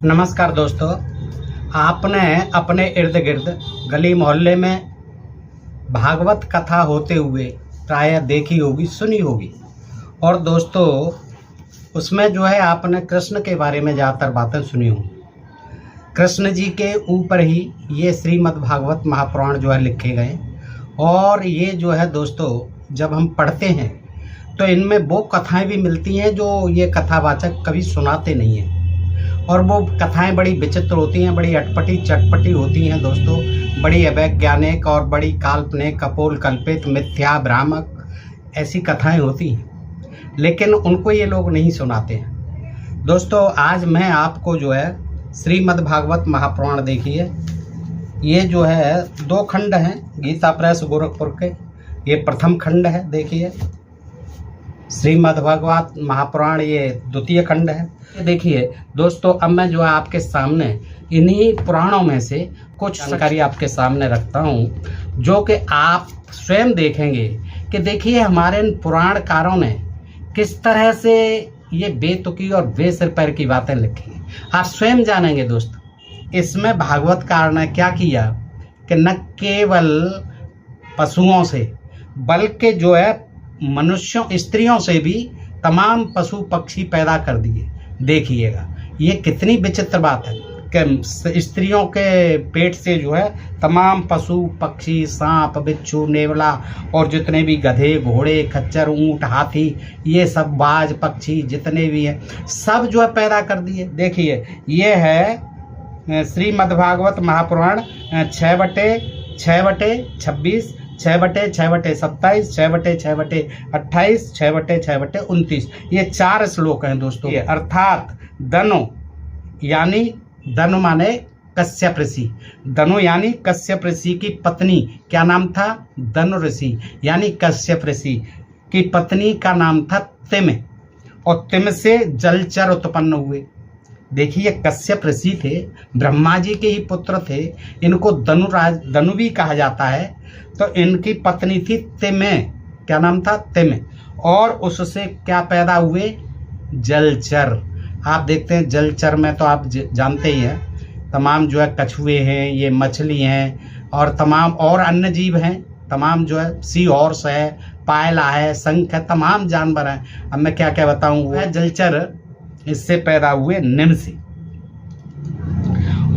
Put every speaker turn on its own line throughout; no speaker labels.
नमस्कार दोस्तों, आपने अपने इर्द गिर्द गली मोहल्ले में भागवत कथा होते हुए प्रायः देखी होगी, सुनी होगी। और दोस्तों, उसमें जो है आपने कृष्ण के बारे में ज़्यादातर बातें सुनी होंगी। कृष्ण जी के ऊपर ही ये श्रीमद् भागवत महापुराण जो है लिखे गए। और ये जो है दोस्तों, जब हम पढ़ते हैं तो इनमें वो कथाएं भी मिलती हैं जो ये कथावाचक कभी सुनाते नहीं हैं। और वो कथाएं बड़ी विचित्र होती हैं, बड़ी अटपटी चटपटी होती हैं दोस्तों, बड़ी अवैज्ञानिक और बड़ी काल्पनिक, कपोल कल्पित, मिथ्या, भ्रामक ऐसी कथाएं होती हैं, लेकिन उनको ये लोग नहीं सुनाते हैं। दोस्तों, आज मैं आपको जो है श्रीमद् भागवत महापुराण, देखिए ये जो है 2 खंड हैं, गीता प्रेस गोरखपुर के। ये प्रथम खंड है, देखिए श्रीमद् भागवत महापुराण, ये द्वितीय खंड है। देखिए दोस्तों, अब मैं जो है आपके सामने इन्हीं पुराणों में से कुछ जानकारी आपके सामने रखता हूँ, जो कि आप स्वयं देखेंगे कि देखिए हमारे इन पुराणकारों ने किस तरह से ये बेतुकी और बेसिर पैर की बातें लिखी हैं। आप स्वयं जानेंगे दोस्तों। इसमें भागवतकार ने क्या किया कि न केवल पशुओं से, बल्कि जो है मनुष्यों, स्त्रियों से भी तमाम पशु पक्षी पैदा कर दिए। देखिएगा ये कितनी विचित्र बात है कि स्त्रियों के पेट से जो है तमाम पशु पक्षी, सांप, बिच्छू, नेवला और जितने भी गधे, घोड़े, खच्चर, ऊंट, हाथी, ये सब बाज पक्षी जितने भी हैं सब जो है पैदा कर दिए। देखिए ये है श्रीमद्भागवत महापुराण 6/6/26, 6/6/27, 6/6/28, 6/6/29। ये 4 श्लोक हैं दोस्तों। अर्थात दनु यानी, दनु माने कश्यप ऋषि, दनु यानी कश्यप ऋषि की पत्नी, क्या नाम था? दनु ऋषि यानी कश्यप ऋषि की पत्नी का नाम था तिम, और तिम से जलचर उत्पन्न हुए। देखिए कश्यप ऋषि थे, ब्रह्मा जी के ही पुत्र थे, इनको दनु भी कहा जाता है। तो इनकी पत्नी थी तिमे, क्या नाम था? तिमे। और उससे क्या पैदा हुए? जलचर। आप देखते हैं जलचर में तो आप जानते ही हैं, तमाम जो है कछुए हैं, ये मछली हैं और तमाम और अन्य जीव हैं, तमाम जो है सी हॉर्स है, पायला है, शंख है, तमाम जानवर हैं। अब मैं क्या क्या बताऊं। वह जलचर इससे पैदा हुए निम से।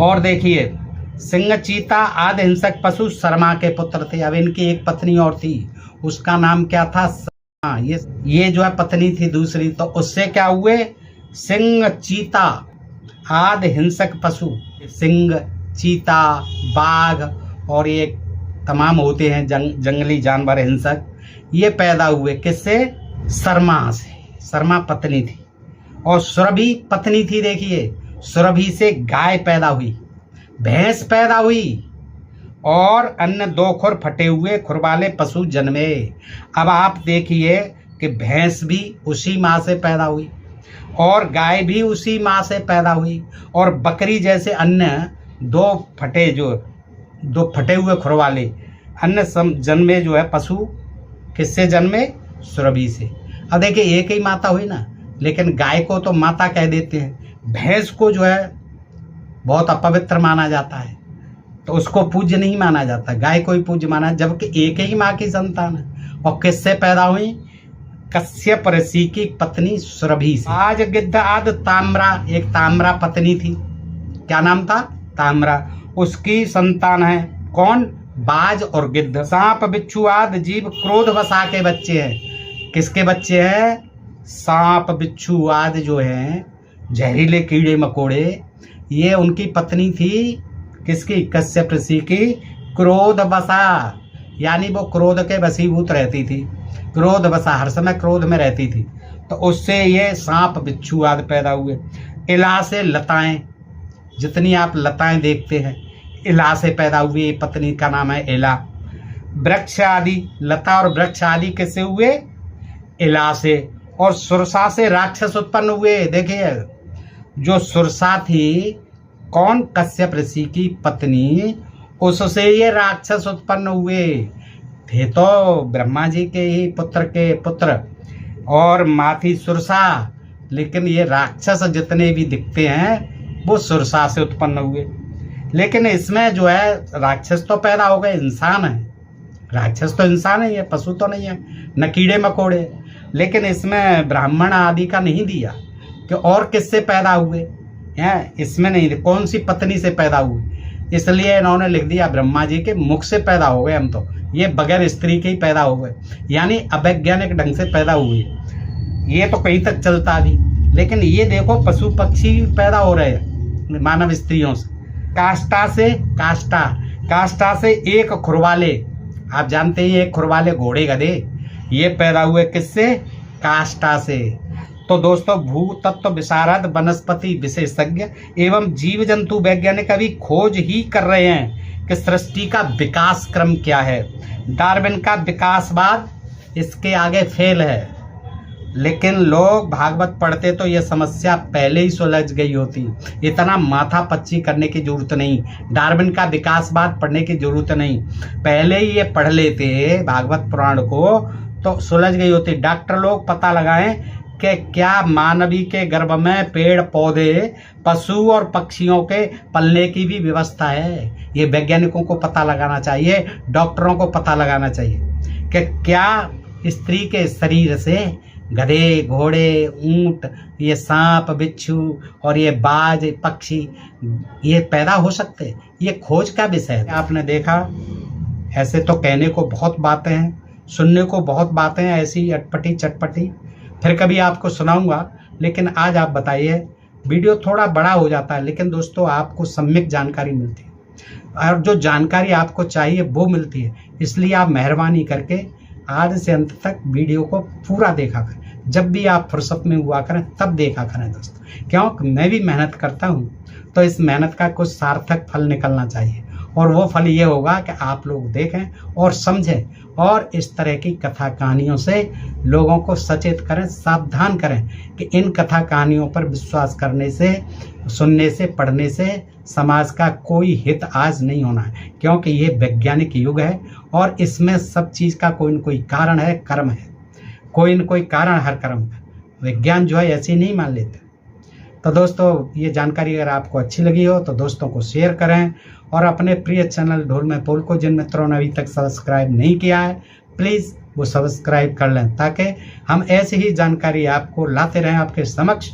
और देखिए सिंह, चीता आदि हिंसक पशु शर्मा के पुत्र थे। अब इनकी एक पत्नी और थी, उसका नाम क्या था? शर्मा। ये जो है पत्नी थी दूसरी। तो उससे क्या हुए? सिंह, चीता आदि हिंसक पशु, सिंह, चीता, बाघ और ये तमाम होते हैं जंगली जानवर हिंसक, ये पैदा हुए किससे? शर्मा से। शर्मा पत्नी थी। और सुरभि पत्नी थी। देखिए सुरभि से गाय पैदा हुई, भैंस पैदा हुई और अन्य 2 खुर फटे हुए खुर वाले पशु जन्मे। अब आप देखिए कि भैंस भी उसी माँ से पैदा हुई और गाय भी उसी माँ से पैदा हुई, और बकरी जैसे अन्य 2 फटे हुए खुर वाले अन्य जन्मे जो है पशु किससे जन्मे? सुरभि से। अब देखिए एक ही माता हुई ना, लेकिन गाय को तो माता कह देते हैं, भैंस को जो है बहुत अपवित्र माना जाता है, तो उसको पूज्य नहीं माना जाता, गाय को ही पूज्य माना, जबकि एक ही माँ की संतान है। और किससे पैदा हुई? कश्यप ऋषि की पत्नी सुरभि से। आज गिद्ध आदि ताम्रा, एक ताम्रा पत्नी थी, क्या नाम था? ताम्रा। उसकी संतान है कौन? बाज और गिद्ध। सांप, बिच्छू आदि जीव क्रोध वसा के बच्चे हैं। किसके बच्चे हैं? सांप, बिच्छू आदि जो हैं जहरीले कीड़े मकोड़े, ये उनकी पत्नी थी। किसकी? कश्यप ऋषि की। क्रोध वसा यानी वो क्रोध के वशीभूत रहती थी, क्रोध वसा हर समय क्रोध में रहती थी। तो उससे ये सांप, बिच्छू आदि पैदा हुए। इला से लताएं, जितनी आप लताएं देखते हैं, इला से पैदा हुई। पत्नी का नाम है इला। वृक्ष आदि, लता और वृक्ष आदि किससे हुए? इला से। और सुरसा से राक्षस उत्पन्न हुए। देखिए जो सुरसा थी, कौन? कश्यप ऋषि की पत्नी, उससे ये राक्षस उत्पन्न हुए थे। तो ब्रह्मा जी के ही पुत्र के पुत्र और माँ थी सुरसा, लेकिन ये राक्षस जितने भी दिखते हैं वो सुरसा से उत्पन्न हुए। लेकिन इसमें जो है राक्षस तो पैदा हो गए, इंसान है, राक्षस तो इंसान ही है, पशु तो नहीं है, न कीड़े मकोड़े। लेकिन इसमें ब्राह्मण आदि का नहीं दिया कि और किससे पैदा हुए हैं, इसमें नहीं, कौन सी पत्नी से पैदा हुए, इसलिए इन्होंने लिख दिया ब्रह्मा जी के मुख से पैदा हो गए हम, तो ये बगैर स्त्री के ही पैदा हो गए, यानी अवैज्ञानिक ढंग से पैदा हुए। ये तो कहीं तक चलता भी, लेकिन ये देखो पशु पक्षी पैदा हो रहे हैं मानव स्त्रियों से। काष्ठा से, काष्ठा से एक खुरवाले, आप जानते हैं एक खुरवाले घोड़े गधे, ये पैदा हुए किससे? काष्ठा से। तो दोस्तों भूतत्व विशारद, वनस्पति विशेषज्ञ एवं जीव जंतु वैज्ञानिक अभी खोज ही कर रहे हैं कि सृष्टि का विकास क्रम क्या है। डार्विन का विकासवाद इसके आगे फेल है। लेकिन लोग भागवत पढ़ते तो ये समस्या पहले ही सुलझ गई होती, इतना माथा पच्ची करने की जरूरत नहीं, डार्विन का विकासवाद पढ़ने की जरूरत नहीं, पहले ही ये पढ़ लेते भागवत पुराण को तो सुलझ गई होती। डॉक्टर लोग पता लगाएं कि क्या मानवी के गर्भ में पेड़ पौधे, पशु और पक्षियों के पलने की भी व्यवस्था है। ये वैज्ञानिकों को पता लगाना चाहिए, डॉक्टरों को पता लगाना चाहिए कि क्या स्त्री के शरीर से गधे, घोड़े, ऊंट, ये सांप, बिच्छू और ये बाज पक्षी ये पैदा हो सकते, ये खोज का विषय है। आपने देखा, ऐसे तो कहने को बहुत बातें हैं, सुनने को बहुत बातें हैं, ऐसी अटपटी चटपटी, फिर कभी आपको सुनाऊंगा। लेकिन आज आप बताइए, वीडियो थोड़ा बड़ा हो जाता है, लेकिन दोस्तों आपको सम्यक जानकारी मिलती है और जो जानकारी आपको चाहिए वो मिलती है। इसलिए आप मेहरबानी करके आध से अंत तक वीडियो को पूरा देखा करें। जब भी आप फुर्सत में हुआ करें तब देखा करें दोस्तों, क्योंकि मैं भी मेहनत करता हूँ, तो इस मेहनत का कुछ सार्थक फल निकलना चाहिए। और वो फल ये होगा कि आप लोग देखें और समझें और इस तरह की कथा कहानियों से लोगों को सचेत करें, सावधान करें कि इन कथा कहानियों पर विश्वास करने से, सुनने से, पढ़ने से समाज का कोई हित आज नहीं होना है। क्योंकि ये वैज्ञानिक युग है और इसमें सब चीज़ का कोई न कोई कारण है, कर्म है, कोई न कोई कारण हर कर्म का। विज्ञान जो है ऐसे नहीं मान लेते। तो दोस्तों ये जानकारी अगर आपको अच्छी लगी हो तो दोस्तों को शेयर करें और अपने प्रिय चैनल ढोल में पोल को जिन मित्रों ने अभी तक सब्सक्राइब नहीं किया है प्लीज़ वो सब्सक्राइब कर लें, ताकि हम ऐसी ही जानकारी आपको लाते रहें आपके समक्ष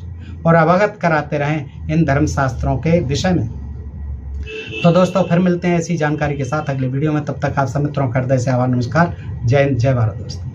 और अवगत कराते रहें इन धर्मशास्त्रों के विषय में। तो दोस्तों फिर मिलते हैं ऐसी जानकारी के साथ अगले वीडियो में। तब तक आप सब मित्रों का हृदय से आभार, नमस्कार, जय हिंद, जय भारत दोस्तों।